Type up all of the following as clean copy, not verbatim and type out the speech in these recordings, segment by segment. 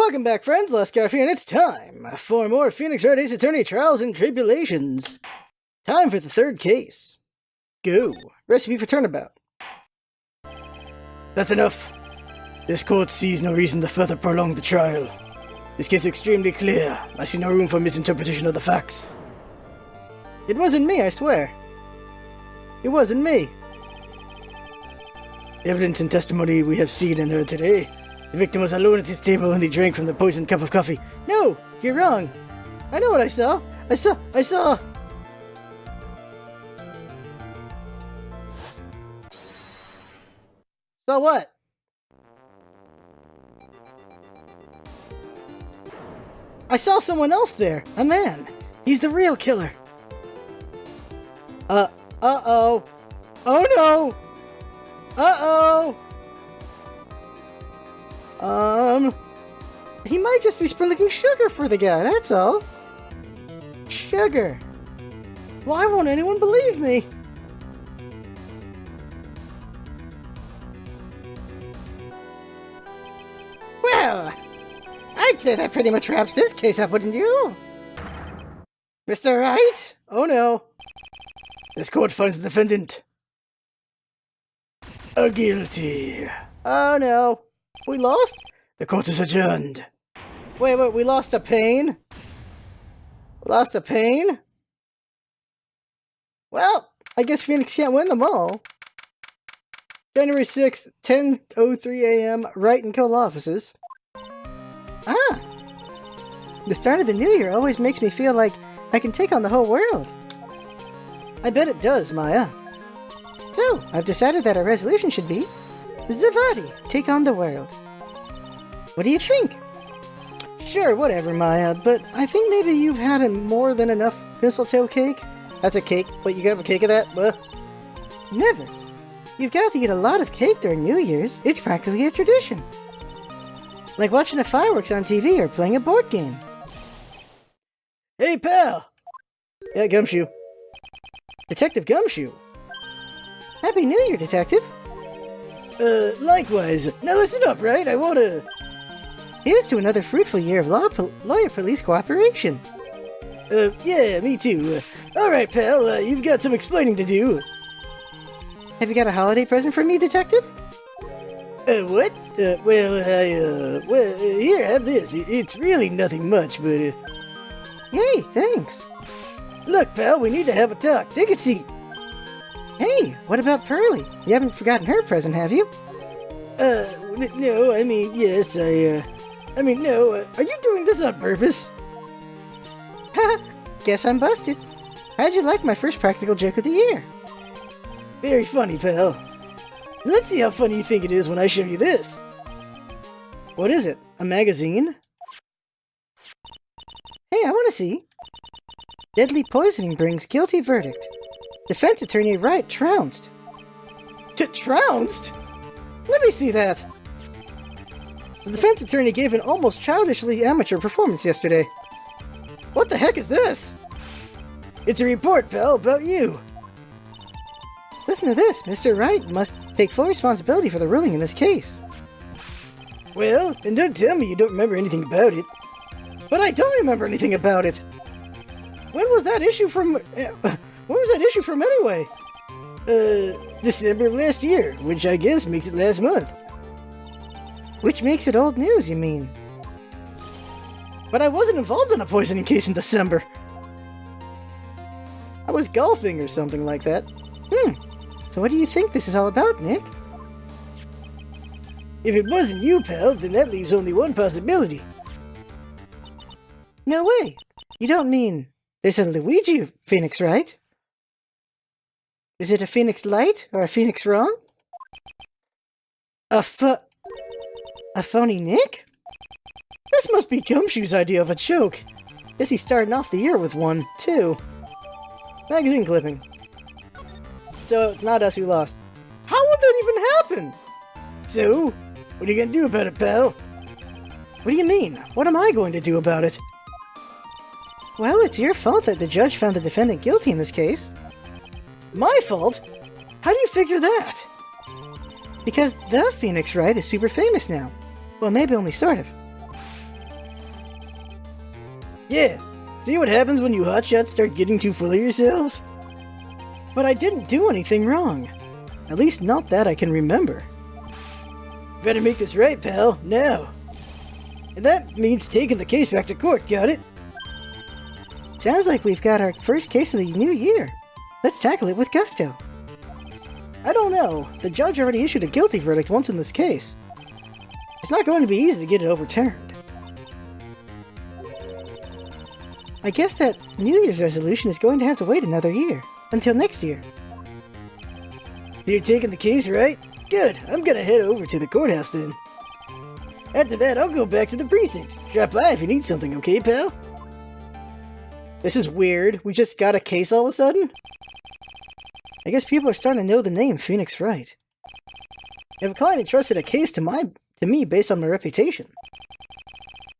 Welcome back, friends. LostScarf here, and it's time for more Phoenix Wright Ace Attorney Trials and Tribulations. Time for the third case. Go. Recipe for turnabout. That's enough. This court sees no reason to further prolong the trial. This case is extremely clear. I see no room for misinterpretation of the facts. It wasn't me, I swear. It wasn't me. The evidence and testimony we have seen and heard today. The victim was alone at his table when he drank from the poisoned cup of coffee. No, you're wrong. I know what I saw. I saw. Saw what? I saw someone else there. A man. He's the real killer. Uh-oh. Oh no. Uh-oh. He might just be sprinkling sugar for the guy, that's all. Sugar. Why won't anyone believe me? Well, I'd say that pretty much wraps this case up, wouldn't you? Mr. Wright? Oh no. This court finds the defendant guilty. Oh no. We lost? The court is adjourned. Wait, we lost a pain? Lost a pain? Well, I guess Phoenix can't win them all. January 6th, 10:03 a.m., Wright and Co. offices. Ah! The start of the new year always makes me feel like I can take on the whole world. I bet it does, Maya. So, I've decided that our resolution should be Zavadi, take on the world. What do you think? Sure, whatever, Maya, but I think maybe you've had more than enough mistletoe cake. That's a cake. Wait, you gotta have a cake of that? Never. You've got to eat a lot of cake during New Year's. It's practically a tradition. Like watching the fireworks on TV or playing a board game. Hey, pal! Yeah, Gumshoe. Detective Gumshoe. Happy New Year, Detective. Likewise. Now listen up, right? I wanna... Here's to another fruitful year of lawyer-police cooperation. Yeah, me too. Alright, pal, you've got some explaining to do. Have you got a holiday present for me, Detective? What? Well, here, have this. It's really nothing much, but, Yay, thanks. Look, pal, we need to have a talk. Take a seat. Hey, what about Pearlie? You haven't forgotten her present, have you? No, I mean, yes, no, are you doing this on purpose? Haha, guess I'm busted. How'd you like my first practical joke of the year? Very funny, pal. Let's see how funny you think it is when I show you this. What is it? A magazine? Hey, I want to see. Deadly poisoning brings guilty verdict. Defense attorney Wright trounced. Trounced? Let me see that. The defense attorney gave an almost childishly amateur performance yesterday. What the heck is this? It's a report, pal, about you. Listen to this. Mr. Wright must take full responsibility for the ruling in this case. Well, and don't tell me you don't remember anything about it. But I don't remember anything about it. When was that issue from... When was that issue from anyway? December of last year, which I guess makes it last month. Which makes it old news, you mean? But I wasn't involved in a poisoning case in December. I was golfing or something like that. So what do you think this is all about, Nick? If it wasn't you, pal, then that leaves only one possibility. No way. You don't mean there's a Luigi Phoenix, right? Is it a Phoenix Light or a Phoenix Wrong? A phony Nick? This must be Gumshoe's idea of a joke. Guess he's starting off the year with one, too. Magazine clipping. So, it's not us who lost. How would that even happen? So, what are you gonna do about it, pal? What do you mean? What am I going to do about it? Well, it's your fault that the judge found the defendant guilty in this case. My fault? How do you figure that? Because the Phoenix Wright is super famous now. Well, maybe only sort of. Yeah, see what happens when you hotshots start getting too full of yourselves? But I didn't do anything wrong. At least not that I can remember. Better make this right, pal, now. And that means taking the case back to court, got it? Sounds like we've got our first case of the new year. Let's tackle it with gusto. I don't know. The judge already issued a guilty verdict once in this case. It's not going to be easy to get it overturned. I guess that New Year's resolution is going to have to wait another year. Until next year. So you're taking the case, right? Good. I'm gonna head over to the courthouse then. After that, I'll go back to the precinct. Drop by if you need something, okay, pal? This is weird. We just got a case all of a sudden? I guess people are starting to know the name Phoenix Wright. If a client entrusted a case to me based on my reputation,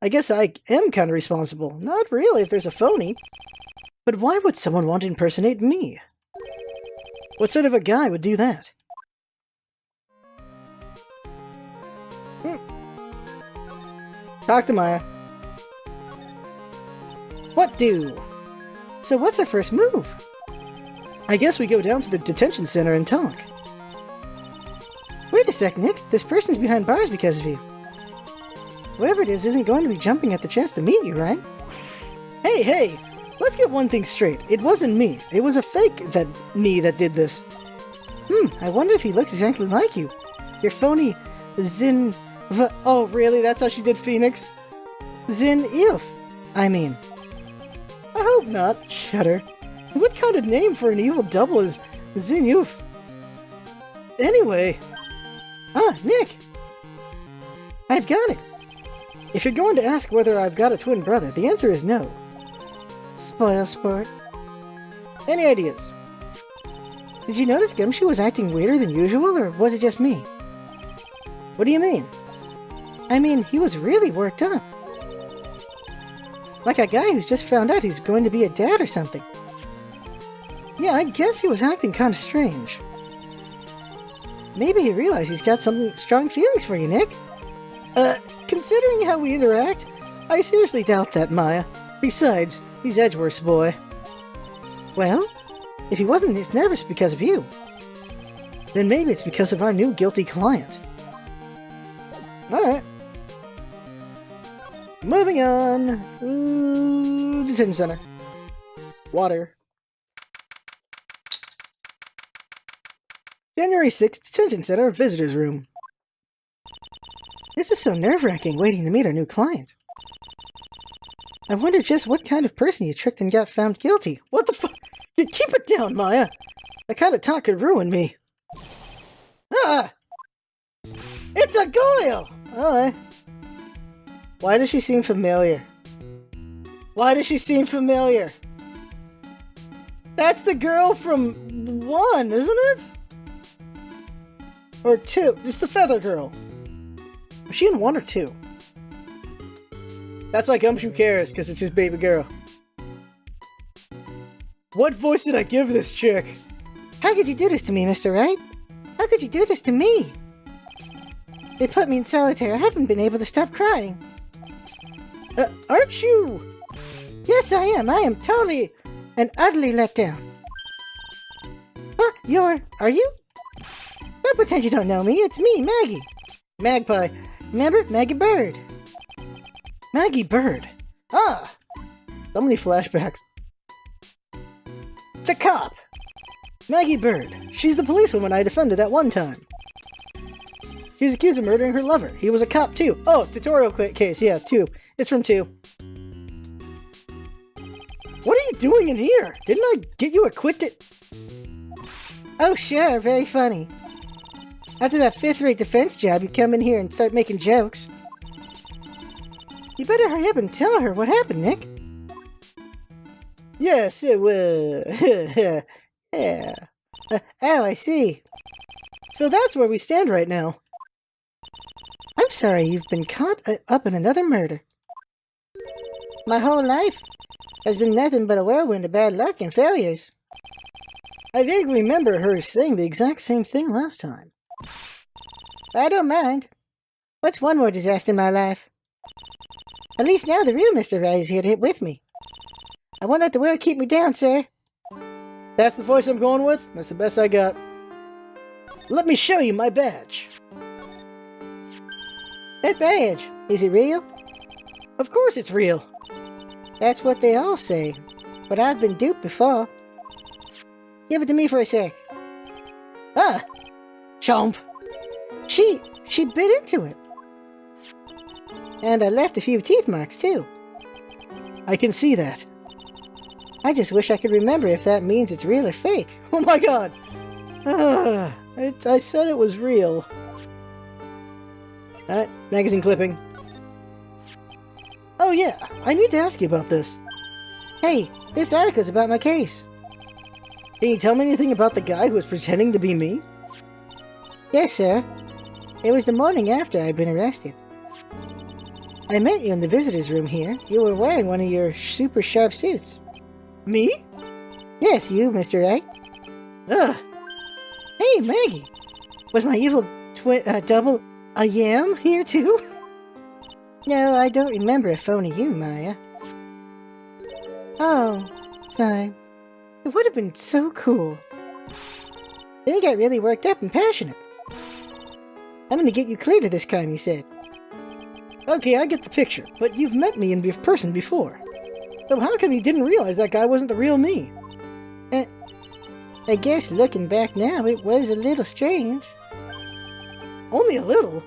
I guess I am kind of responsible. Not really if there's a phony. But why would someone want to impersonate me? What sort of a guy would do that? Talk to Maya. What do? So what's our first move? I guess we go down to the detention center and talk. Wait a sec, Nick. This person's behind bars because of you. Whoever it is isn't going to be jumping at the chance to meet you, right? Hey! Let's get one thing straight. It wasn't me. It was a fake that did this. I wonder if he looks exactly like you. Your phony oh, really? That's how she did Phoenix? Zin-Euf. I mean. I hope not. Shudder. What kind of name for an evil double is Zin-Euf? Anyway. Nick. I've got it. If you're going to ask whether I've got a twin brother, the answer is no. Spoil sport. Any ideas? Did you notice Gumshoe was acting weirder than usual, or was it just me? What do you mean? I mean, he was really worked up. Like a guy who's just found out he's going to be a dad or something. Yeah, I guess he was acting kind of strange. Maybe he realized he's got some strong feelings for you, Nick. Considering how we interact, I seriously doubt that, Maya. Besides, he's Edgeworth's boy. Well, if he wasn't as nervous because of you, then maybe it's because of our new guilty client. Alright. Moving on. Detention center. Water. January 6th, Detention Center, Visitor's Room. This is so nerve-wracking waiting to meet our new client. I wonder just what kind of person you tricked and got found guilty. What the fuck? You keep it down, Maya! That kind of talk could ruin me. Ah! It's a Goyle! Alright. Why does she seem familiar? Why does she seem familiar? That's the girl from 1, isn't it? Or 2. It's the Feather Girl. Was she in 1 or 2? That's why Gumshoe cares, because it's his baby girl. What voice did I give this chick? How could you do this to me, Mr. Wright? How could you do this to me? They put me in solitary. I haven't been able to stop crying. Aren't you? Yes, I am. I am totally and utterly let down. Huh? Are you? Don't pretend you don't know me. It's me, Maggie. Magpie. Remember? Maggie Bird. Maggie Bird. Ah! So many flashbacks. The cop. Maggie Bird. She's the policewoman I defended at one time. She was accused of murdering her lover. He was a cop too. Oh, tutorial case. Yeah, 2. It's from 2. What are you doing in here? Didn't I get you acquitted? Oh, sure. Very funny. After that 5th-rate defense job, you come in here and start making jokes. You better hurry up and tell her what happened, Nick. Yes, yeah. Oh, I see. So that's where we stand right now. I'm sorry you've been caught up in another murder. My whole life has been nothing but a whirlwind of bad luck and failures. I vaguely remember her saying the exact same thing last time. I don't mind. What's one more disaster in my life? At least now the real Mr. Wright is here to hit with me. I won't let the world keep me down, sir. That's the voice I'm going with? That's the best I got. Let me show you my badge. That badge, is it real? Of course it's real. That's what they all say, but I've been duped before. Give it to me for a sec. Ah! Chomp! She bit into it. And I left a few teeth marks, too. I can see that. I just wish I could remember if that means it's real or fake. Oh my god! I said it was real. Magazine clipping. Oh yeah, I need to ask you about this. Hey, this article's about my case. Can you tell me anything about the guy who was pretending to be me? Yes, sir. It was the morning after I'd been arrested. I met you in the visitor's room here. You were wearing one of your super sharp suits. Me? Yes, you, Mr. Wright. Ugh. Hey, Maggie. Was my evil double a yam here too? No, I don't remember a phony you, Maya. Oh, sorry. It would have been so cool. They got really worked up and passionate. I'm gonna get you clear to this crime, you said. Okay, I get the picture, but you've met me in person before. So how come you didn't realize that guy wasn't the real me? I guess looking back now, it was a little strange. Only a little?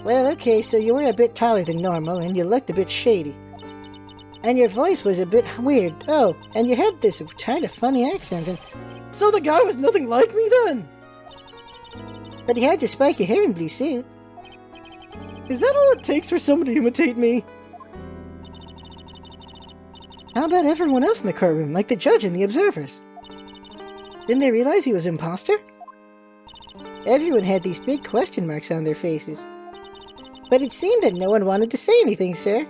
Well, okay, so you were a bit taller than normal, and you looked a bit shady. And your voice was a bit weird. Oh, and you had this kind of funny accent, and... So the guy was nothing like me then? But he had your spiky hair and blue suit. Is that all it takes for somebody to imitate me? How about everyone else in the courtroom, like the judge and the observers? Didn't they realize he was an imposter? Everyone had these big question marks on their faces. But it seemed that no one wanted to say anything, sir.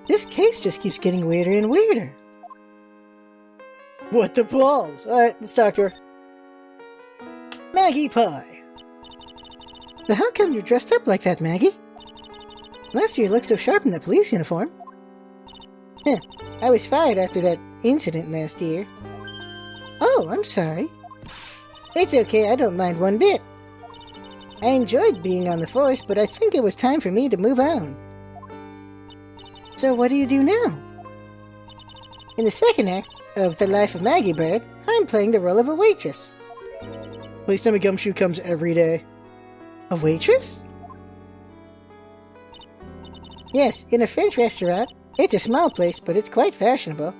This case just keeps getting weirder and weirder. What the balls? Alright, let's talk to her. Maggie Pie. So how come you're dressed up like that, Maggie? Last year you looked so sharp in that police uniform. I was fired after that incident last year. Oh, I'm sorry. It's okay, I don't mind one bit. I enjoyed being on the force, but I think it was time for me to move on. So what do you do now? In the second act of The Life of Maggie Bird, I'm playing the role of a waitress. Please tell me Gumshoe comes every day. A waitress? Yes, in a French restaurant. It's a small place, but it's quite fashionable.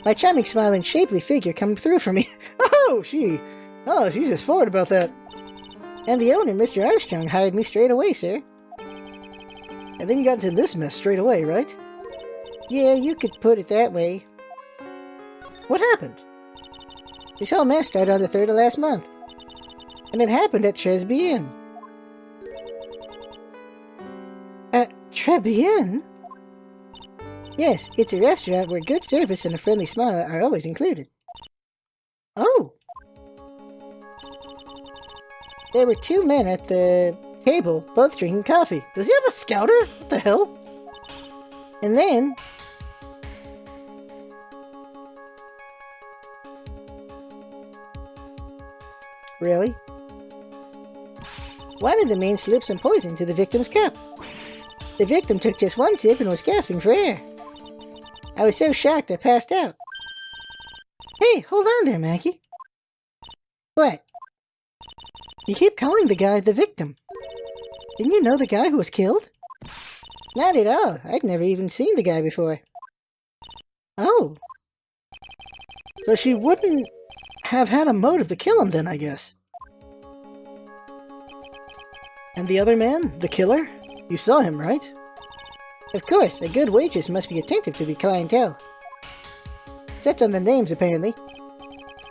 My charming smile and shapely figure come through for me. Oh, she's just forward about that. And the owner, Mr. Armstrong, hired me straight away, sir. And then you got into this mess straight away, right? Yeah, you could put it that way. What happened? This whole mess started on the 3rd of last month. And it happened at Tribulations. At Tribulations? Yes, it's a restaurant where good service and a friendly smile are always included. Oh! There were 2 men at the table, both drinking coffee. Does he have a scouter? What the hell? And then... Really? One of the men slipped some poison to the victim's cup. The victim took just 1 sip and was gasping for air. I was so shocked I passed out. Hey, hold on there, Maggie. What? You keep calling the guy the victim. Didn't you know the guy who was killed? Not at all. I'd never even seen the guy before. Oh. So she wouldn't have had a motive to kill him then, I guess. And the other man, the killer? You saw him, right? Of course, a good waitress must be attentive to the clientele. Except on the names, apparently.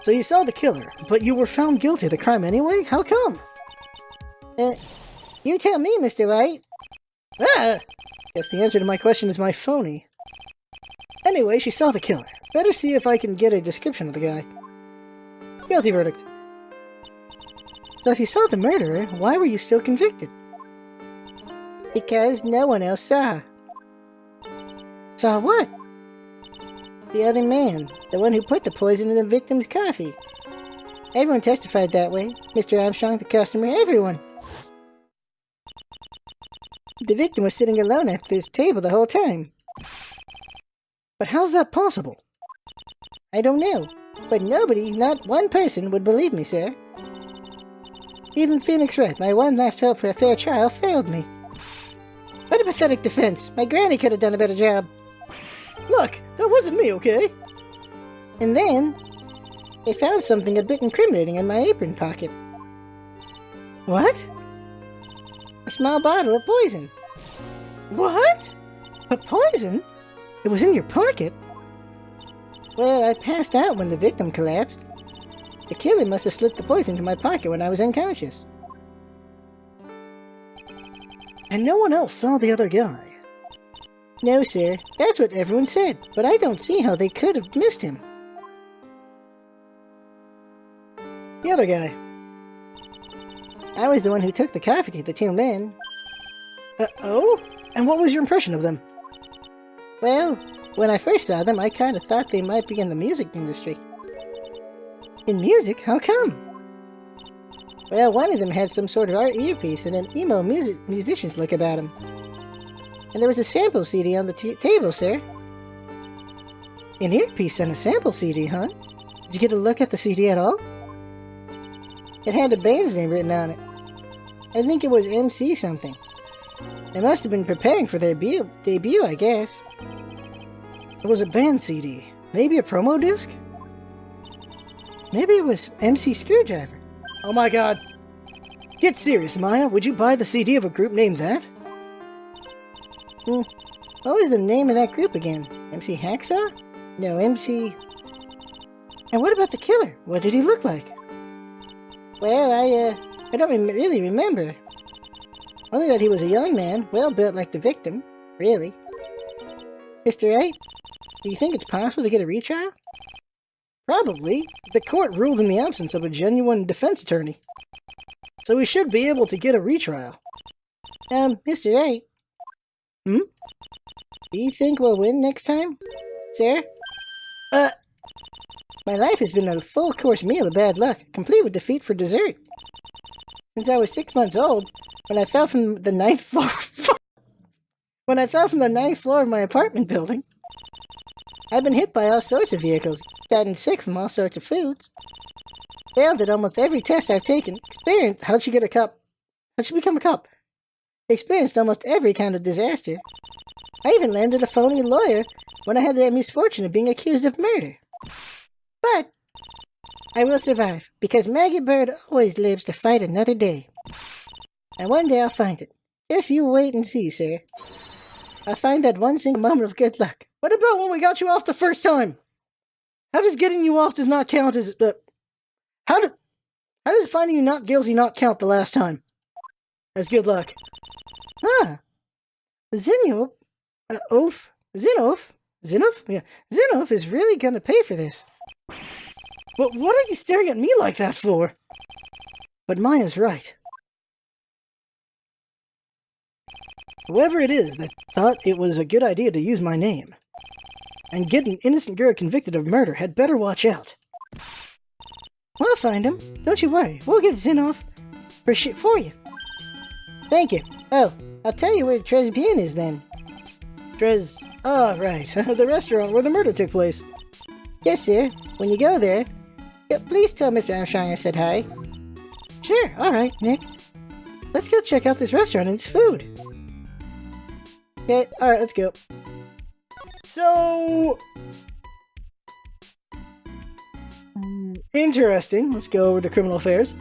So you saw the killer, but you were found guilty of the crime anyway? How come? You tell me, Mr. Wright. Ah! Guess the answer to my question is my phony. Anyway, she saw the killer. Better see if I can get a description of the guy. Guilty verdict. So if you saw the murderer, why were you still convicted? Because no one else saw. Saw what? The other man. The one who put the poison in the victim's coffee. Everyone testified that way. Mr. Armstrong, the customer, everyone. The victim was sitting alone at this table the whole time. But how's that possible? I don't know. But nobody, not one person, would believe me, sir. Even Phoenix Wright, my one last hope for a fair trial, failed me. What a pathetic defense. My granny could have done a better job. Look, that wasn't me, okay? And then, they found something a bit incriminating in my apron pocket. What? A small bottle of poison. What? A poison? It was in your pocket? Well, I passed out when the victim collapsed. The killer must have slipped the poison into my pocket when I was unconscious. And no one else saw the other guy? No, sir. That's what everyone said, but I don't see how they could have missed him. The other guy. I was the one who took the coffee to the two men. Oh? And what was your impression of them? Well, when I first saw them, I kind of thought they might be in the music industry. In music? How come? Well, one of them had some sort of art earpiece and an emo musician's look about him. And there was a sample CD on the table, sir. An earpiece and a sample CD, huh? Did you get a look at the CD at all? It had a band's name written on it. I think it was MC something. They must have been preparing for their debut, I guess. It was a band CD. Maybe a promo disc? Maybe it was MC Screwdriver. Oh my god. Get serious, Maya. Would you buy the CD of a group named that? What was the name of that group again? MC Hacksaw? No, MC... And what about the killer? What did he look like? Well, I don't really remember. Only that he was a young man, well built like the victim, really. Mr. Wright, do you think it's possible to get a retrial? Probably. The court ruled in the absence of a genuine defense attorney. So we should be able to get a retrial. Mr. Wright? Do you think we'll win next time, sir? My life has been a full-course meal of bad luck, complete with defeat for dessert. Since I was 6 months old, when I fell from the 9th floor... when I fell from the 9th floor of my apartment building. I've been hit by all sorts of vehicles, gotten sick from all sorts of foods. Failed at almost every test I've taken, experienced... How'd she become a cop? Experienced almost every kind of disaster. I even landed a phony lawyer when I had the misfortune of being accused of murder. But I will survive, because Maggie Bird always lives to fight another day. And one day I'll find it. Just you wait and see, sir. I'll find that one single moment of good luck. What about when we got you off the first time? How does getting you off does not count as... How does finding you not guilty not count the last time? As good luck. Zinov? Zinov? Yeah. Zinov is really gonna pay for this. But what are you staring at me like that for? But Maya's right. Whoever it is that thought it was a good idea to use my name and get an innocent girl convicted of murder had better watch out. We'll find him. Don't you worry. We'll get Zinov for you. Thank you. Oh, I'll tell you where Tres Bien is then. Oh, right. The restaurant where the murder took place. Yes, sir. When you go there, please tell Mr. Armstrong I said hi. Sure. All right, Nick. Let's go check out this restaurant and its food. Okay, all right, let's go. So... interesting. Let's go over to Criminal Affairs.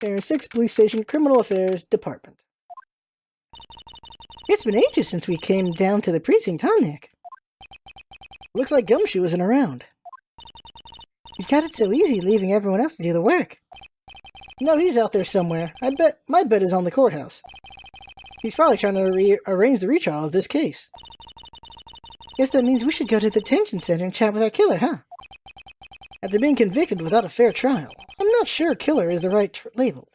Area 6 Police Station, Criminal Affairs Department. It's been ages since we came down to the precinct, huh, Nick? Looks like Gumshoe isn't around. He's got it so easy leaving everyone else to do the work. No, he's out there somewhere. My bet is on the courthouse. He's probably trying to arrange the retrial of this case. Guess that means we should go to the detention center and chat with our killer, huh? After being convicted without a fair trial, I'm not sure killer is the right label.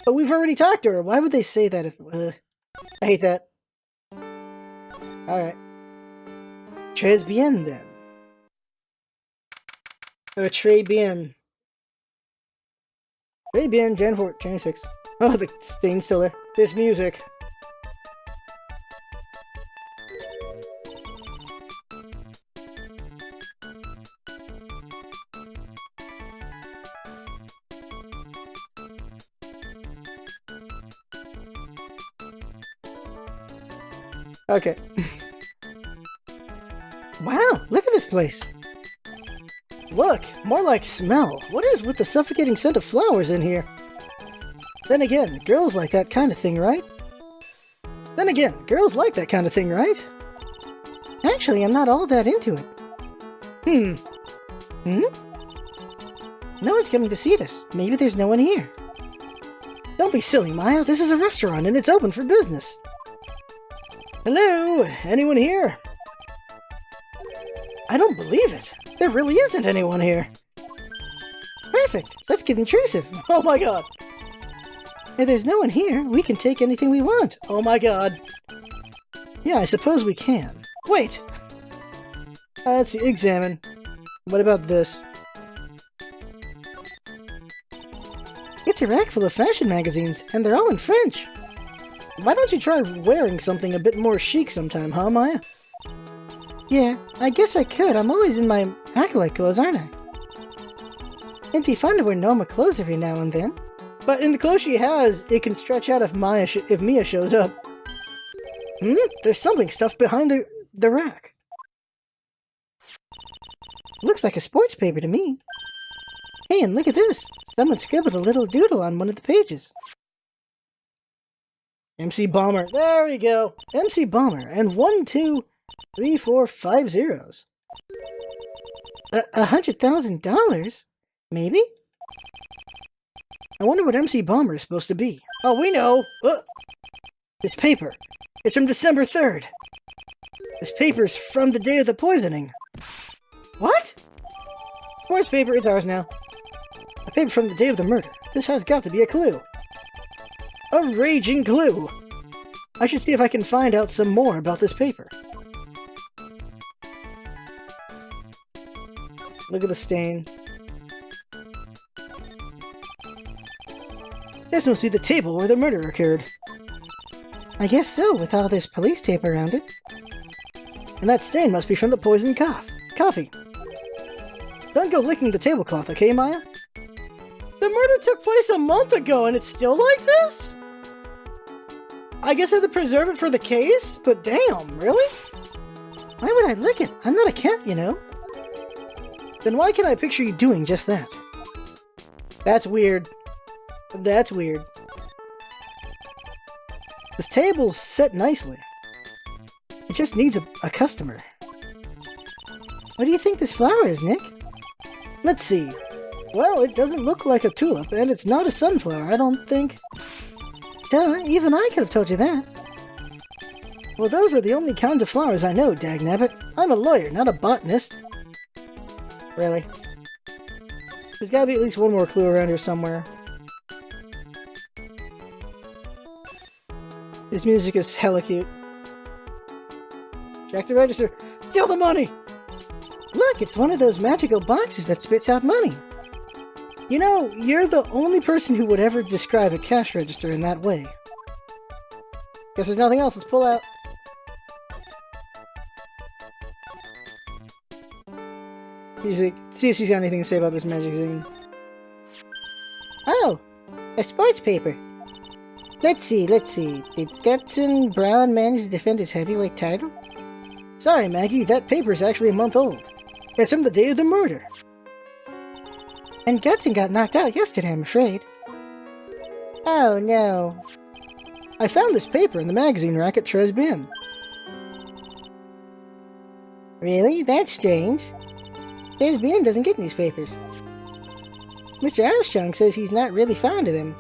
But we've already talked to her. Why would they say that if... I hate that. Alright. Très bien, then. Très bien. Très bien, Jan 4, Jan 6. Oh, the stain's still there. This music. Okay. Wow, look at this place. Look, more like smell. What is with the suffocating scent of flowers in here? Then again, girls like that kind of thing, right? Actually, I'm not all that into it. No one's coming to see us. Maybe there's no one here. Don't be silly, Maya. This is a restaurant and it's open for business. Hello? Anyone here? I don't believe it. There really isn't anyone here. Perfect. Let's get intrusive. Oh my god. If there's no one here, we can take anything we want. Oh my god. Yeah, I suppose we can. Wait! Let's see, examine. What about this? It's a rack full of fashion magazines, and they're all in French. Why don't you try wearing something a bit more chic sometime, huh, Maya? Yeah, I guess I could. I'm always in my acolyte clothes, aren't I? It'd be fun to wear normal clothes every now and then. But in the clothes she has, it can stretch out if Mia shows up. There's something stuffed behind the rack. Looks like a sports paper to me. Hey, and look at this. Someone scribbled a little doodle on one of the pages. MC Bomber. There we go. MC Bomber. And 1, 2, 3, 4, 5 zeros. $100,000? Maybe? I wonder what MC Bomber is supposed to be. Oh, we know! This paper. It's from December 3rd. This paper's from the day of the poisoning. What? Sports paper, it's ours now. A paper from the day of the murder. This has got to be a clue. A raging clue! I should see if I can find out some more about this paper. Look at the stain. This must be the table where the murder occurred. I guess so, with all this police tape around it. And that stain must be from the poisoned coffee. Don't go licking the tablecloth, okay, Maya? The murder took place a month ago and it's still like this? I guess I had to preserve it for the case? But damn, really? Why would I lick it? I'm not a cat, you know. Then why can I picture you doing just that? That's weird. That's weird. This table's set nicely. It just needs a customer. What do you think this flower is, Nick? Let's see. Well, it doesn't look like a tulip, and it's not a sunflower, I don't think. Duh, even I could have told you that. Well, those are the only kinds of flowers I know, dagnabbit. I'm a lawyer, not a botanist. Really? There's gotta be at least one more clue around here somewhere. This music is hella cute. Check the register. Steal the money! Look, it's one of those magical boxes that spits out money. You know, you're the only person who would ever describe a cash register in that way. Guess there's nothing else. Let's pull out. See if she's got anything to say about this magazine. Oh, a sports paper. Let's see. Did Gutson Brown manage to defend his heavyweight title? Sorry, Maggie, that paper's actually a month old. It's from the day of the murder. And Gutson got knocked out yesterday, I'm afraid. Oh, no. I found this paper in the magazine rack at Tres Bien. Really? That's strange. Tres Bien doesn't get newspapers. Mr. Armstrong says he's not really fond of them.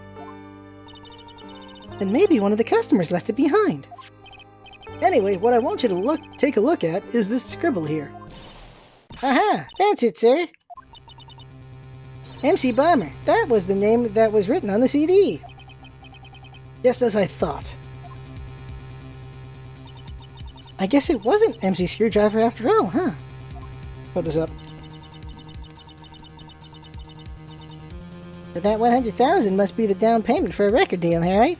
And maybe one of the customers left it behind. Anyway, what I want you to take a look at is this scribble here. Aha! That's it, sir! MC Bomber. That was the name that was written on the CD. Just as I thought. I guess it wasn't MC Screwdriver after all, huh? Put this up. But that 100,000 must be the down payment for a record deal, right?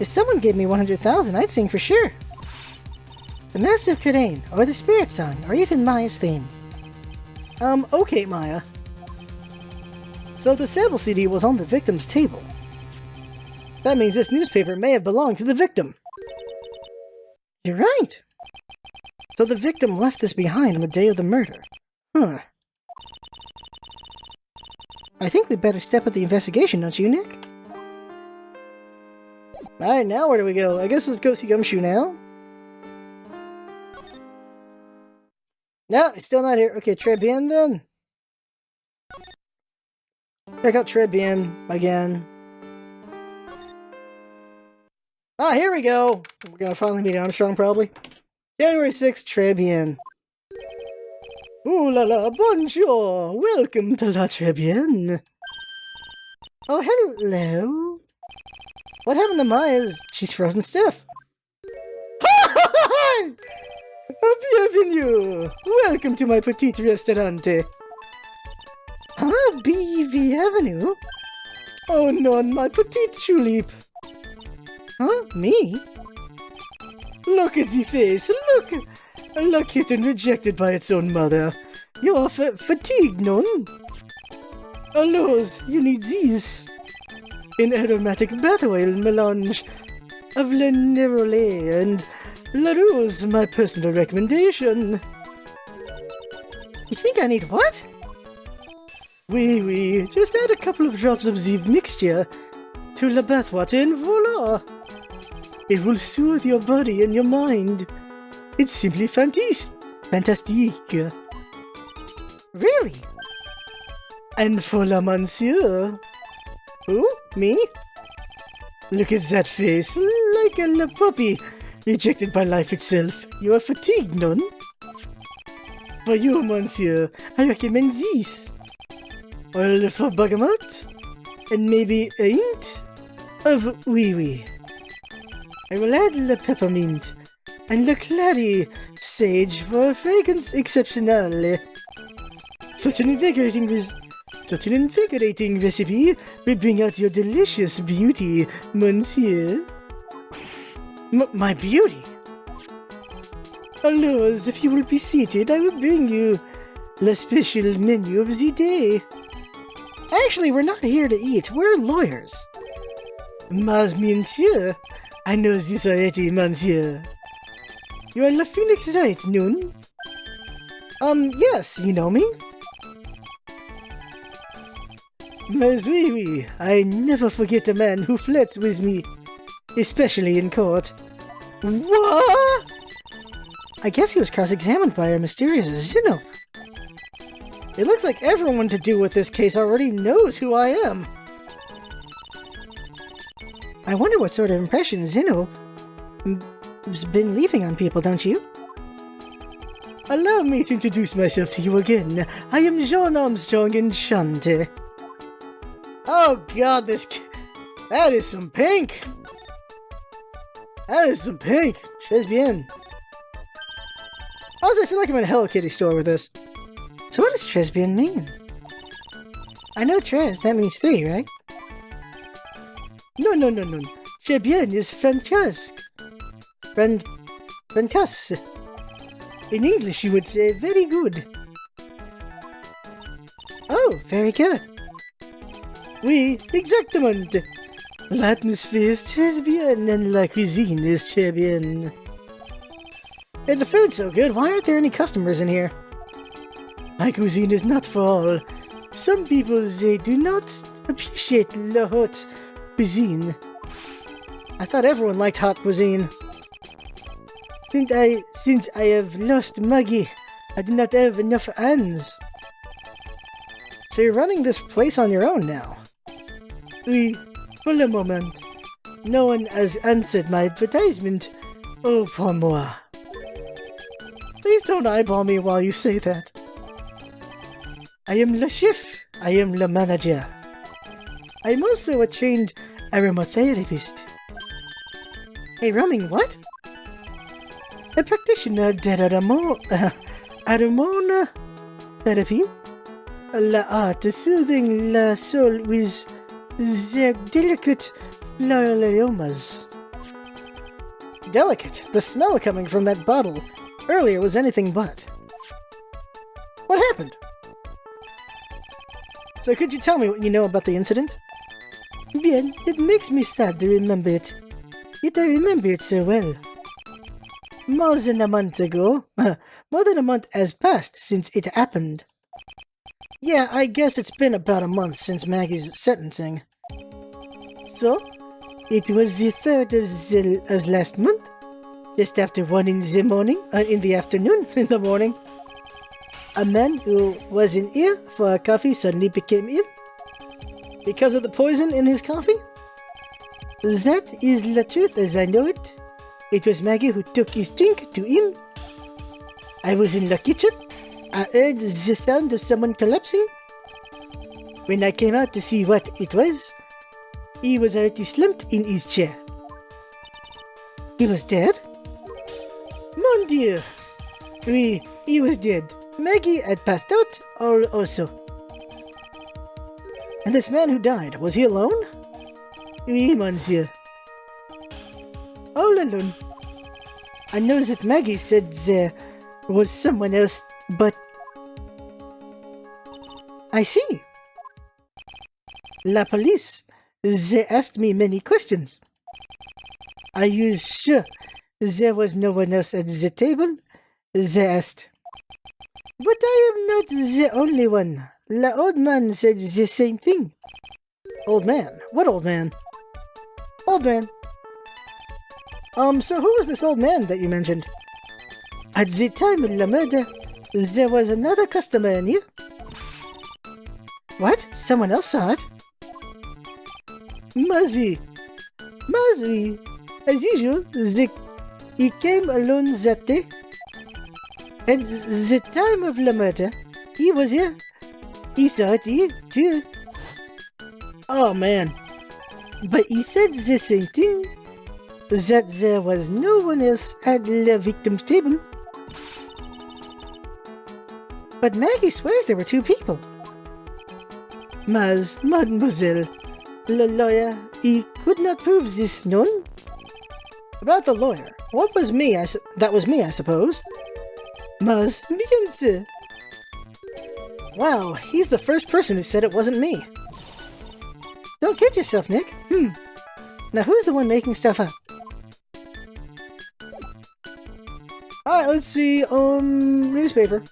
If someone gave me 100,000, I'd sing for sure. The Master of Kurain, or the Spirit Song, or even Maya's theme. Okay, Maya. So the sample CD was on the victim's table. That means this newspaper may have belonged to the victim. You're right. So the victim left this behind on the day of the murder. Huh. I think we'd better step up the investigation, don't you, Nick? Alright, now where do we go? I guess let's go see Gumshoe now. No, he's still not here. Okay, Tribune then. Check out Tribune again. Ah, here we go! We're gonna finally meet Armstrong, probably. January 6th, Tribune. Ooh la la, bonjour! Welcome to La Tribune. Oh, hello. What happened to Maya? She's frozen stiff. Bienvenue! Welcome to my petite restaurante. Ah, bienvenue? Oh non, my petite tulip. Huh? Me? Look at the face, look! A kitten rejected by its own mother. You are fatigued, non? Alors, you need these. An aromatic bath oil melange of Le Nerolé and La Rose, my personal recommendation. You think I need what? Oui, just add a couple of drops of the mixture to la bath water and voila! It will soothe your body and your mind. It's simply fantastique. Really? And for la monsieur. Who? Me? Look at that face, like a la puppy, rejected by life itself. You are fatigued, non? For you, monsieur, I recommend this. Oil for bergamot, and maybe a hint of oui. I will add la peppermint and le clary sage for a fragrance exceptional. Such an invigorating recipe will bring out your delicious beauty, monsieur. My beauty? Alors, if you will be seated, I will bring you the special menu of the day. Actually, we're not here to eat, we're lawyers. Mas, monsieur, I know this already, monsieur. You are La Phoenix, right, Noon? Yes, you know me? Mais oui, I never forget a man who flirts with me, especially in court. What? I guess he was cross-examined by our mysterious Zeno. It looks like everyone to do with this case already knows who I am. I wonder what sort of impression Zeno has been leaving on people, don't you? Allow me to introduce myself to you again. I am Jean Armstrong Enchanté. Oh god, that is some pink! That is some pink! Très bien. Also, I feel like I'm in a Hello Kitty store with this. So what does très bien mean? I know tres, that means three, right? No. Très bien is fantastic. Fantastic. In English, you would say very good. Oh, very good. Oui, exactement. L'atmosphere is très bien and la cuisine is très bien. And the food's so good, why aren't there any customers in here? My cuisine is not for all. Some people, they do not appreciate la haute cuisine. I thought everyone liked hot cuisine. Since I have lost Maggie, I do not have enough hands. So you're running this place on your own now? Oui, for le moment. No one has answered my advertisement. Oh, pour moi. Please don't eyeball me while you say that. I am le chef. I am le manager. I am also a trained aromatherapist. A roaming what? A practitioner de aromona therapy. L'art soothing la soul with their delicate floral aromas. Delicate? The smell coming from that bottle earlier was anything but. What happened? So could you tell me what you know about the incident? Bien, it makes me sad to remember it. Yet I remember it so well. More than a month ago, more than a month has passed since it happened. Yeah, I guess it's been about a month since Maggie's sentencing. So, it was the 3rd of last month, just after 1 in the morning, in the afternoon, in the morning. A man who wasn't here for a coffee suddenly became ill. Because of the poison in his coffee? That is the truth as I know it. It was Maggie who took his drink to him. I was in the kitchen. I heard the sound of someone collapsing. When I came out to see what it was, he was already slumped in his chair. He was dead? Mon Dieu! Oui, he was dead. Maggie had passed out also. And this man who died, was he alone? Oui, monsieur. All alone. I know that Maggie said there was someone else, but... I see. La police, they asked me many questions. Are you sure there was no one else at the table? They asked. But I am not the only one. The old man said the same thing. Old man? What old man? Old man. So who was this old man that you mentioned? At the time of the murder, there was another customer in here. What? Someone else saw it? Mazi. As usual, he came alone that day. At the time of the murder, he was here. He saw it here, too. Oh, man. But he said the same thing. That there was no one else at the victim's table. But Maggie swears there were 2 people. Mademoiselle, the lawyer, he could not prove this known. About the lawyer. What was me? That was me, I suppose. Mas, bien sûr. Wow, he's the first person who said it wasn't me. Don't kid yourself, Nick. Now who's the one making stuff up? Alright, let's see, newspaper.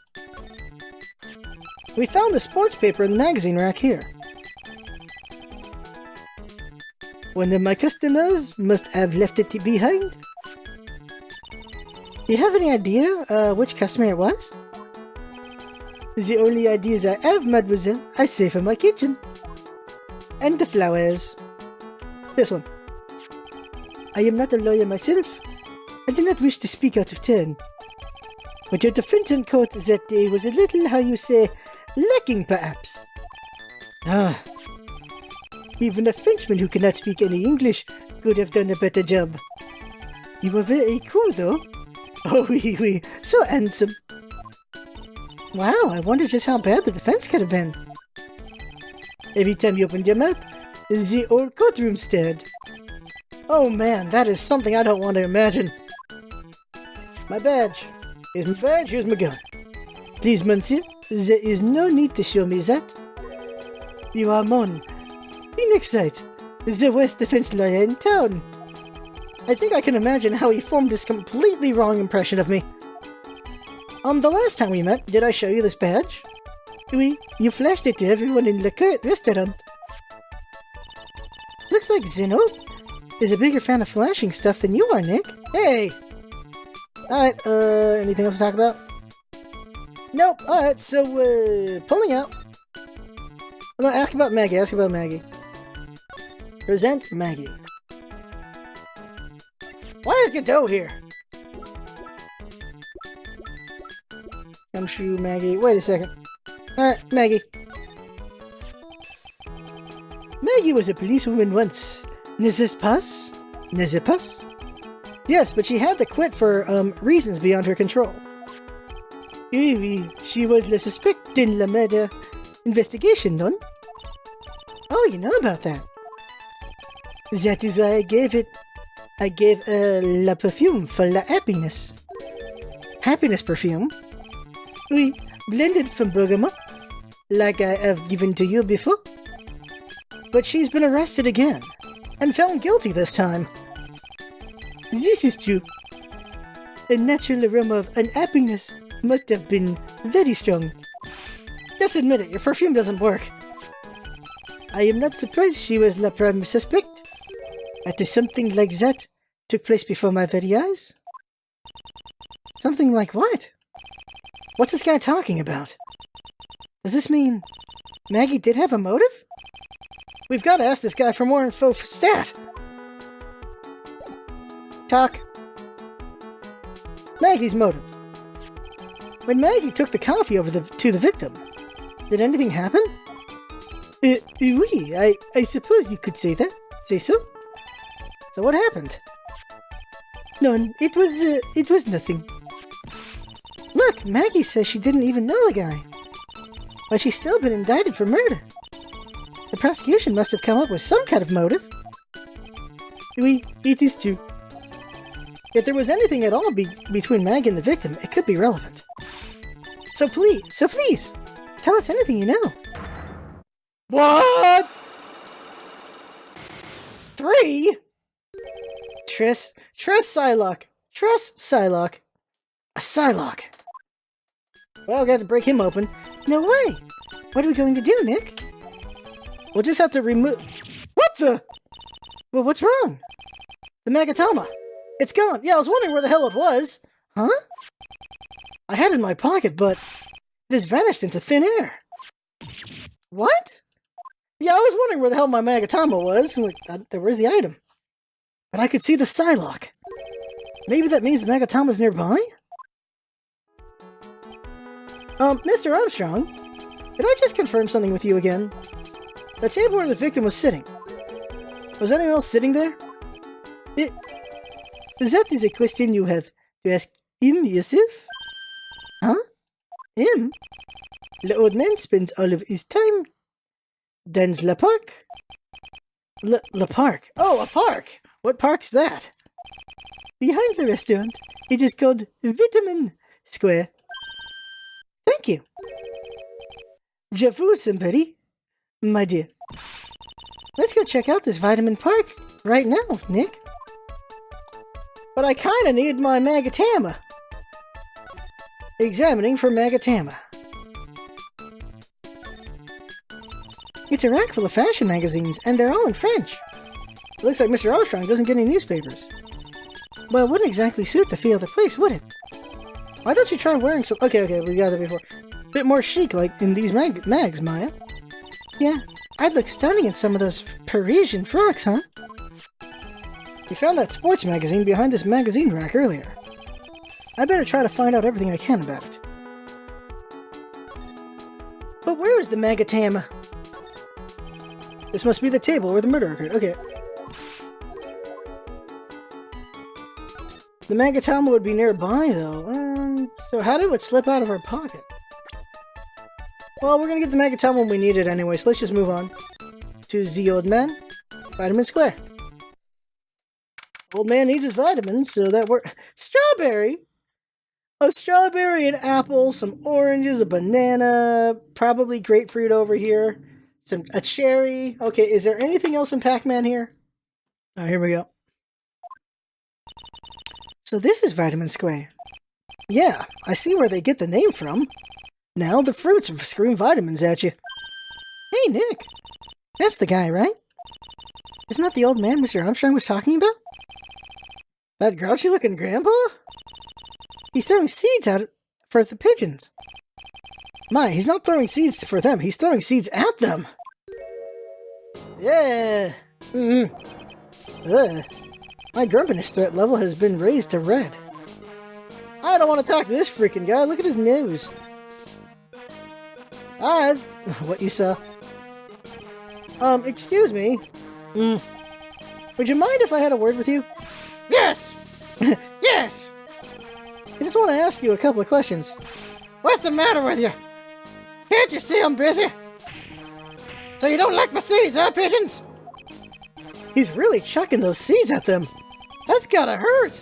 We found the sports paper in the magazine rack here. One of my customers must have left it behind. Do you have any idea which customer it was? The only ideas I have, mademoiselle, I save for my kitchen. And the flowers. This one. I am not a lawyer myself. I do not wish to speak out of turn. But your defense in court that day was a little, how you say, lacking perhaps. Even a Frenchman who cannot speak any English could have done a better job. You were very cool though. Oh, oui, so handsome. Wow, I wonder just how bad the defense could have been. Every time you opened your mouth, the old courtroom stirred. Oh man, that is something I don't want to imagine. My badge. Here's my badge, here's my gun. Please, monsieur, there is no need to show me that. You are Mon. Phoenix Wright, the West Defense lawyer in town. I think I can imagine how he formed this completely wrong impression of me. The last time we met, did I show you this badge? Oui, you flashed it to everyone in the restaurant. Looks like Zeno is a bigger fan of flashing stuff than you are, Nick. Hey! Alright, anything else to talk about? Nope, alright, so, pulling out. No, ask about Maggie. Present Maggie. Why is Godot here? Gumshoe, Maggie. Wait a second. Alright, Maggie. Maggie was a policewoman once. N'est-ce pas? N'est-ce pas? Yes, but she had to quit for, reasons beyond her control. Oui, she was le suspect in la murder investigation, non? Oh, you know about that. That is why I gave la perfume for la happiness. Happiness perfume? Oui, blended from bergamot, like I have given to you before. But she's been arrested again, and found guilty this time. This is true. The natural aroma of unhappiness must have been very strong. Just admit it, your perfume doesn't work. I am not surprised she was la prime suspect. After something like that took place before my very eyes. Something like what? What's this guy talking about? Does this mean Maggie did have a motive? We've got to ask this guy for more info for stat. Talk. Maggie's motive. When Maggie took the coffee over to the victim, did anything happen? Oui, I suppose you could say that. Say so? So what happened? None. It was nothing. Look, Maggie says she didn't even know the guy. But she's still been indicted for murder. The prosecution must have come up with some kind of motive. Oui, it is true. If there was anything at all between Maggie and the victim, it could be relevant. So please, tell us anything you know. What? 3? Triss Psylocke. Truss Psylocke. A Psylocke. Well, we got to break him open. No way! What are we going to do, Nick? We'll just have to remove... What the? Well, what's wrong? The Magatama. It's gone. Yeah, I was wondering where the hell it was. Huh? I had it in my pocket, but it has vanished into thin air. What? Yeah, I was wondering where the hell my Magatama was. Like, where's the item? But I could see the Psylocke. Maybe that means the Magatama's nearby? Mr. Armstrong, did I just confirm something with you again? The table where the victim was sitting. Was anyone else sitting there? That is a question you have to ask him yourself? Huh? Him? The old man spends all of his time dans le parc. Le park. Oh, a park! What park's that? Behind the restaurant. It is called Vitamin Square. Thank you. J'avoue, somebody. My dear. Let's go check out this Vitamin Park right now, Nick. But I kinda need my Magatama. Examining for Magatama. It's a rack full of fashion magazines, and they're all in French. It looks like Mr. Armstrong doesn't get any newspapers. Well, it wouldn't exactly suit the feel of the place, would it? Why don't you try wearing some... Okay, we got that before. Bit more chic, like in these mags, Maya. Yeah, I'd look stunning in some of those Parisian frocks, huh? We found that sports magazine behind this magazine rack earlier. I better try to find out everything I can about it. But where is the Magatama? This must be the table where the murder occurred. Okay. The Magatama would be nearby, though. So how did it slip out of our pocket? Well, we're gonna get the Magatama when we need it anyway, so let's just move on to the old man. Vitamin Square. Old man needs his vitamins, so that we're... Strawberry! A strawberry, an apple, some oranges, a banana, probably grapefruit over here, a cherry. Okay, is there anything else in Pac-Man here? Alright, here we go. So this is Vitamin Square. Yeah, I see where they get the name from. Now the fruits are screaming vitamins at you. Hey, Nick. That's the guy, right? Isn't that the old man Mr. Armstrong was talking about? That grouchy-looking grandpa? He's throwing seeds out for the pigeons. My, he's not throwing seeds for them. He's throwing seeds at them. Yeah. My grumpiness threat level has been raised to red. I don't want to talk to this freaking guy. Look at his nose. Ah, that's what you saw. Excuse me. Would you mind if I had a word with you? Yes! Yes! I just want to ask you a couple of questions. What's the matter with you? Can't you see I'm busy? So you don't like my seeds, huh, pigeons? He's really chucking those seeds at them. That's gotta hurt.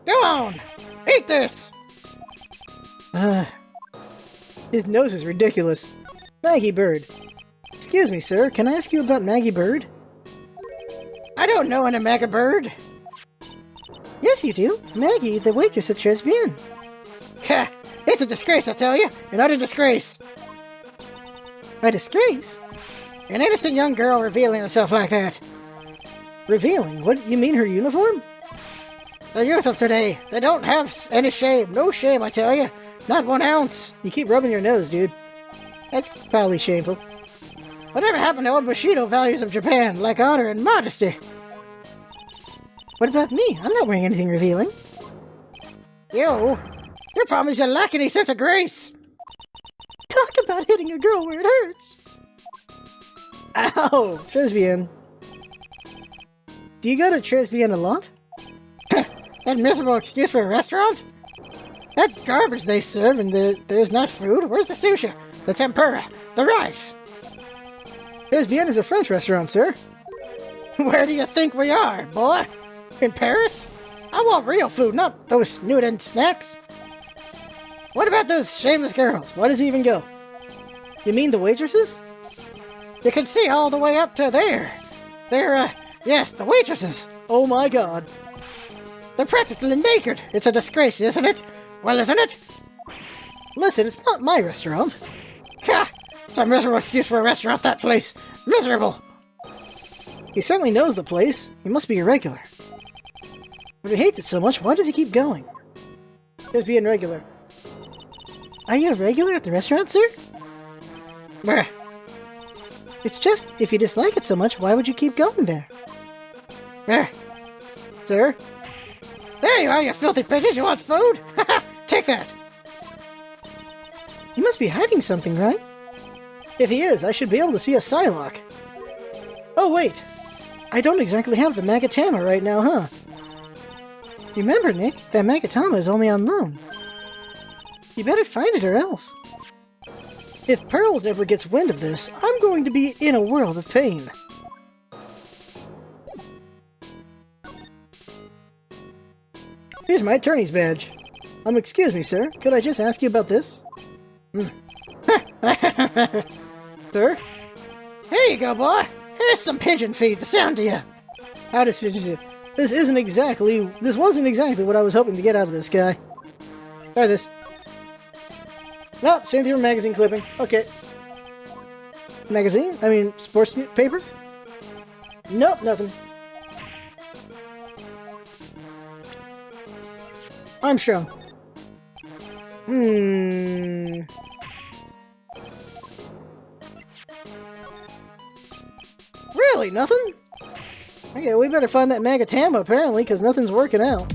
Go on! Eat this! His nose is ridiculous. Maggie Bird. Excuse me, sir. Can I ask you about Maggie Bird? I don't know any Mega Bird. Yes, you do. Maggie, the waitress at Tribulations. Ha! It's a disgrace, I tell you. An utter disgrace. A disgrace? An innocent young girl revealing herself like that. Revealing? What, you mean her uniform? The youth of today, they don't have any shame. No shame, I tell you. Not 1 ounce. You keep rubbing your nose, dude. That's probably shameful. Whatever happened to old Bushido values of Japan, like honor and modesty? What about me? I'm not wearing anything revealing. Your problem is you lack any sense of grace. Talk about hitting a girl where it hurts. Ow! Tribulations. Do you go to Tribulations a lot? That miserable excuse for a restaurant? That garbage they serve and there's not food? Where's the sushi? The tempura? The rice? Tribulations is a French restaurant, sir. Where do you think we are, boy? In Paris? I want real food, not those noodle snacks. What about those shameless girls? Why does he even go? You mean the waitresses? You can see all the way up to there. They're, yes, the waitresses. Oh my god. They're practically naked. It's a disgrace, isn't it? Well, isn't it? Listen, it's not my restaurant. Ha! It's a miserable excuse for a restaurant, that place. Miserable. He certainly knows the place. He must be a regular. But he hates it so much, why does he keep going? Just being regular. Are you a regular at the restaurant, sir? Brr. It's just, if you dislike it so much, why would you keep going there? Brr. Sir? There you are, you filthy pigeons. You want food? Take that. He must be hiding something, right? If he is, I should be able to see a Psylocke. Oh, wait. I don't exactly have the Magatama right now, huh? Remember, Nick, that Magatama is only on loan. You better find it or else. If Pearls ever gets wind of this, I'm going to be in a world of pain. Here's my attorney's badge. Excuse me, sir. Could I just ask you about this? Sir? Here you go, boy. Here's some pigeon feed to sound to you. How does pigeon feed? This wasn't exactly what I was hoping to get out of this guy. Try this. Nope, same thing for magazine clipping. Okay. Magazine? I mean, sports paper? Nope, nothing. Armstrong. Really? Nothing? Okay, we better find that Magatama, apparently, because nothing's working out.